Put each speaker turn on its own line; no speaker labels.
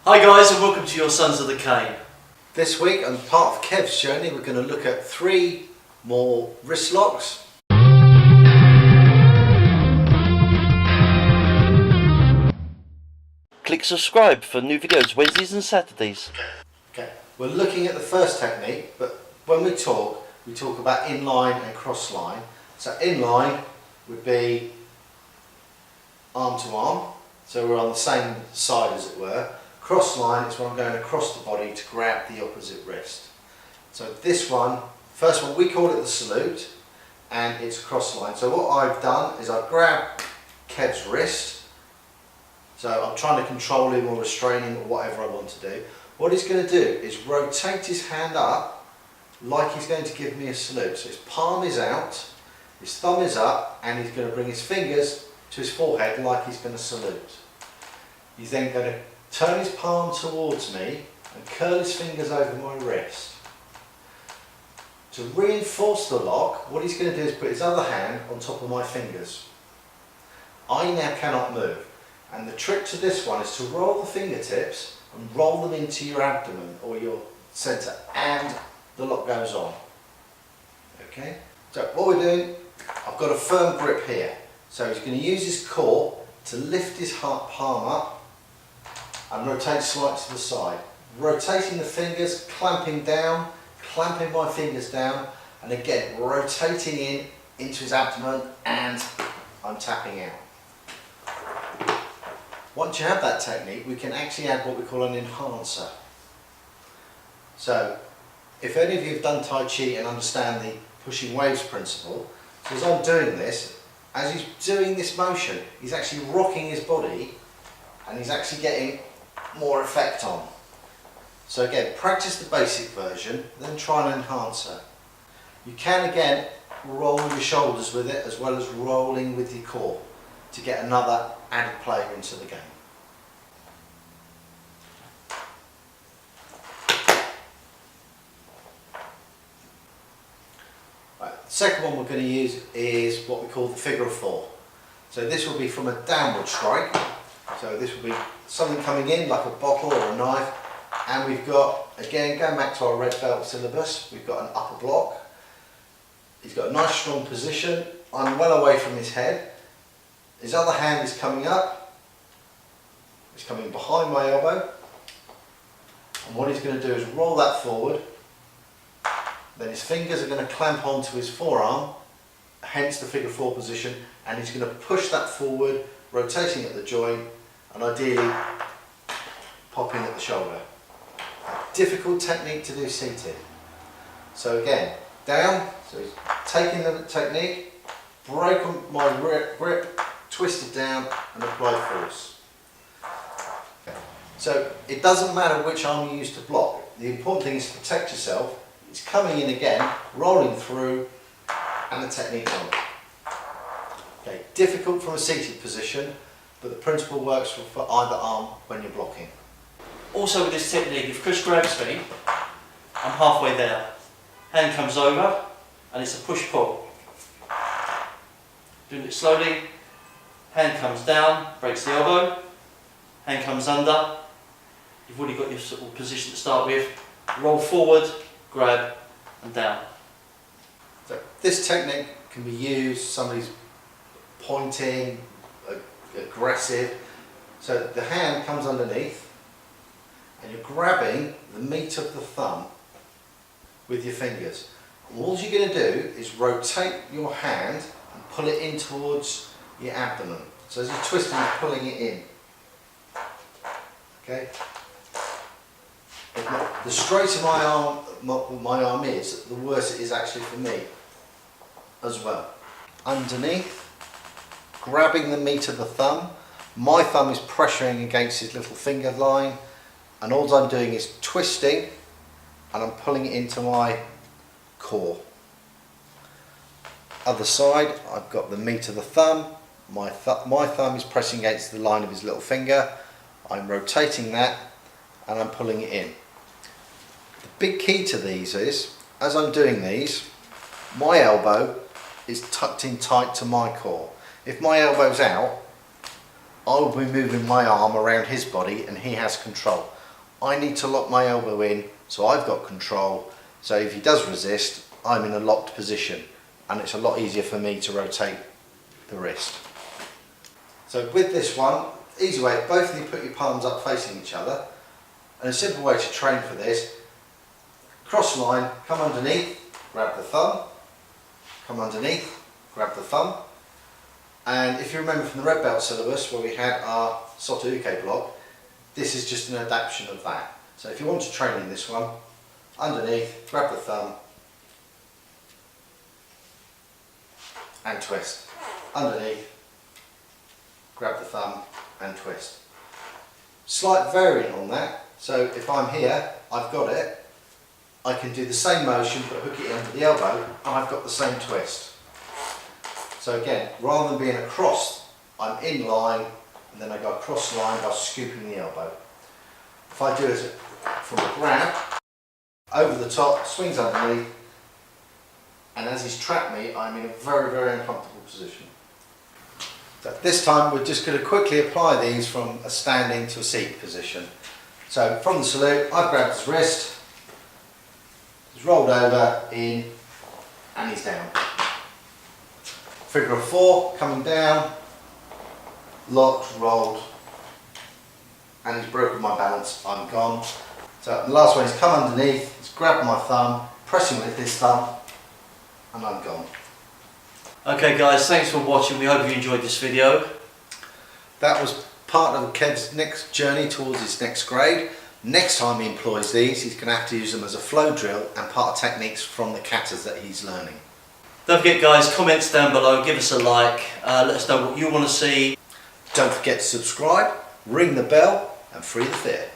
Hi guys, and welcome to your Sons of the Cane.
This week, on part of Kev's journey, we're going to look at 3 more wrist locks.
Click subscribe for new videos Wednesdays and Saturdays.
Okay, we're looking at the first technique, but when we talk about inline and cross line. So inline would be arm to arm, so we're on the same side as it were. Cross line is when I'm going across the body to grab the opposite wrist. So this one, first one, we call it the salute, and it's cross line. So what I've done is I've grabbed Kev's wrist, so I'm trying to control him or restrain him or whatever I want to do. What he's going to do is rotate his hand up like he's going to give me a salute. So his palm is out, his thumb is up, and he's going to bring his fingers to his forehead like he's going to salute. He's then going to turn his palm towards me and curl his fingers over my wrist. To reinforce the lock, what he's going to do is put his other hand on top of my fingers. I now cannot move, and the trick to this one is to roll the fingertips and roll them into your abdomen or your centre, and the lock goes on. Okay? So what we're doing, I've got a firm grip here. So he's going to use his core to lift his palm up and rotate slightly to the side. Rotating the fingers, clamping down, clamping my fingers down, and again rotating into his abdomen, and I'm tapping out. Once you have that technique, we can actually add what we call an enhancer. So if any of you have done Tai Chi and understand the pushing waves principle, so as I'm doing this, as he's doing this motion, he's actually rocking his body and he's actually getting more effect on. So again, practice the basic version, then try an enhancer. You can again roll your shoulders with it as well as rolling with your core to get another added player into the game. Right, the second one we're going to use is what we call the figure of 4. So this will be from a downward strike. So this will be something coming in like a bottle or a knife, and we've got, again going back to our red belt syllabus, we've got an upper block. He's got a nice strong position. I'm well away from his head. His other hand is coming up. He's coming behind my elbow, and what he's going to do is roll that forward. Then his fingers are going to clamp onto his forearm, hence the figure 4 position, and he's going to push that forward, rotating at the joint, and ideally popping at the shoulder. Difficult technique to do seated. So again, down, so he's taking the technique, break on my grip, twist it down and apply force. Okay. So it doesn't matter which arm you use to block. The important thing is to protect yourself. It's coming in again, rolling through, and the technique on. Okay, difficult from a seated position, but the principle works for either arm when you're blocking.
Also with this technique, if Chris grabs me, I'm halfway there. Hand comes over, and it's a push-pull. Doing it slowly, hand comes down, breaks the elbow, hand comes under. You've already got your sort of position to start with. Roll forward, grab, and down.
So this technique can be used, somebody's pointing, aggressive. So the hand comes underneath and you're grabbing the meat of the thumb with your fingers. And all you're going to do is rotate your hand and pull it in towards your abdomen. So as you're twisting, you're pulling it in. Okay? The straighter my arm is, the worse it is actually for me as well. Underneath, grabbing the meat of the thumb, my thumb is pressuring against his little finger line, and all I'm doing is twisting and I'm pulling it into my core. Other side, I've got the meat of the thumb, my thumb is pressing against the line of his little finger, I'm rotating that and I'm pulling it in. The big key to these is, as I'm doing these, my elbow is tucked in tight to my core. If my elbow's out, I will be moving my arm around his body and he has control. I need to lock my elbow in so I've got control, so if he does resist, I'm in a locked position and it's a lot easier for me to rotate the wrist. So with this one, easy way, both of you put your palms up facing each other, and a simple way to train for this, cross line, come underneath, grab the thumb, come underneath, grab the thumb, and if you remember from the red belt syllabus where we had our Soto Uke block, this is just an adaptation of that. So if you want to train in this one, underneath, grab the thumb, and twist. Underneath, grab the thumb and twist. Slight variant on that, so if I'm here, I've got it, I can do the same motion but hook it under the elbow and I've got the same twist. So again, rather than being across, I'm in line and then I go across line by scooping the elbow. If I do it from a grab, over the top, swings underneath, and as he's trapped me, I'm in a very, very uncomfortable position. So this time we're just going to quickly apply these from a standing to a seated position. So from the salute, I've grabbed his wrist, he's rolled over, in, and he's down. Figure of 4, coming down, locked, rolled, and he's broken my balance, I'm gone. So the last one is come underneath, he's grabbed my thumb, pressing with his thumb, and I'm gone.
Okay guys, thanks for watching. We hope you enjoyed this video.
That was part of Kev's next journey towards his next grade. Next time he employs these, he's going to have to use them as a flow drill and part of techniques from the katas that he's learning.
Don't forget guys, comments down below, give us a like, let us know what you want to see.
Don't forget to subscribe, ring the bell, and free the fear.